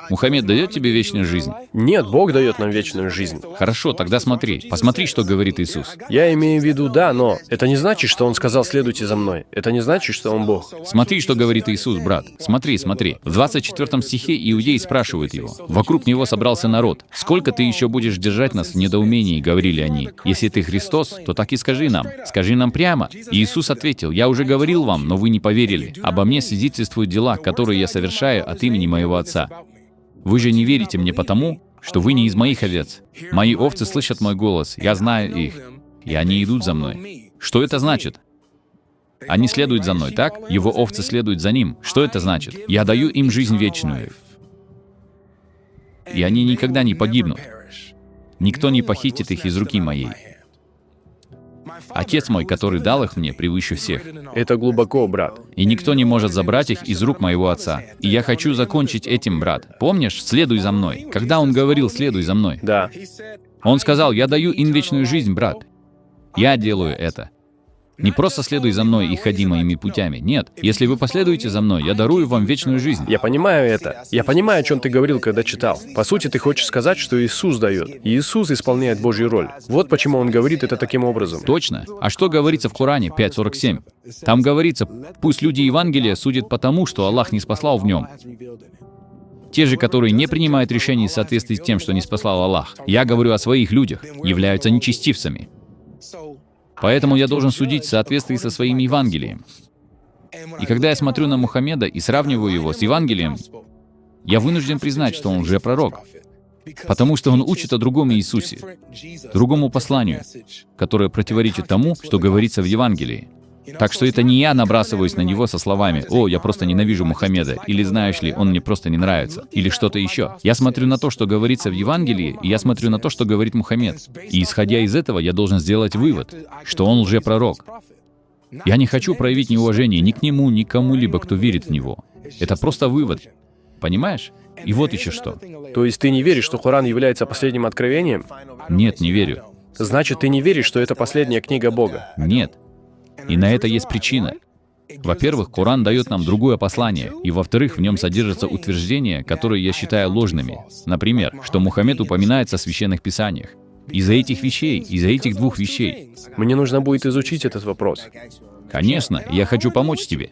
Мухаммед дает тебе вечную жизнь? Нет, Бог дает нам вечную жизнь. Хорошо, тогда смотри. Посмотри, что говорит Иисус. Я имею в виду, да, но это не значит, что Он сказал «следуйте за мной». Это не значит, что Он Бог. Смотри, что говорит Иисус, брат. Смотри, смотри. В 24 стихе иудеи спрашивают его. Вокруг него собрался народ. «Сколько ты еще будешь держать нас в недоумении?» — говорили они. «Если ты Христос, то так и скажи нам. Скажи нам прямо». И Иисус ответил: «Я уже говорил вам, но вы не поверили. Обо мне свидетельствуют дела, которые я совершаю от имени моего Отца. Вы же не верите мне потому, что вы не из моих овец. Мои овцы слышат мой голос, я знаю их, и они идут за мной». Что это значит? Они следуют за мной, так? Его овцы следуют за ним. Что это значит? Я даю им жизнь вечную. И они никогда не погибнут. Никто не похитит их из руки моей. Отец мой, который дал их мне, превыше всех. Это глубоко, брат. И никто не может забрать их из рук моего Отца. И я хочу закончить этим, брат. Помнишь, следуй за мной. Когда он говорил «следуй за мной», Да. он сказал: «Я даю им вечную жизнь, брат». Я делаю это. Не просто следуй за мной и ходи моими путями. Нет, если вы последуете за мной, я дарую вам вечную жизнь. Я понимаю это. Я понимаю, о чем ты говорил, когда читал. По сути, ты хочешь сказать, что Иисус дает. И Иисус исполняет Божью роль. Вот почему Он говорит это таким образом. Точно. А что говорится в Коране 5:47? Там говорится: «Пусть люди Евангелия судят по тому, что Аллах не спаслал в нем». Те же, которые не принимают решений в соответствии с тем, что не спаслал Аллах, я говорю о своих людях, являются нечестивцами. Поэтому я должен судить в соответствии со своим Евангелием. И когда я смотрю на Мухаммеда и сравниваю его с Евангелием, я вынужден признать, что он лжепророк, потому что он учит о другом Иисусе, другому посланию, которое противоречит тому, что говорится в Евангелии. Так что это не я набрасываюсь на него со словами: «О, я просто ненавижу Мухаммеда», или, знаешь ли, «Он мне просто не нравится», или что-то еще. Я смотрю на то, что говорится в Евангелии, и я смотрю на то, что говорит Мухаммед. И исходя из этого, я должен сделать вывод, что он лжепророк. Я не хочу проявить неуважение ни к нему, ни к кому-либо, кто верит в него. Это просто вывод. Понимаешь? И вот еще что. То есть ты не веришь, что Коран является последним откровением? Нет, не верю. Значит, ты не веришь, что это последняя книга Бога? Нет. И на это есть причина. Во-первых, Коран дает нам другое послание, и во-вторых, в нем содержатся утверждения, которые я считаю ложными. Например, что Мухаммед упоминается в священных писаниях. Из-за этих вещей, из-за этих двух вещей. Мне нужно будет изучить этот вопрос. Конечно, я хочу помочь тебе.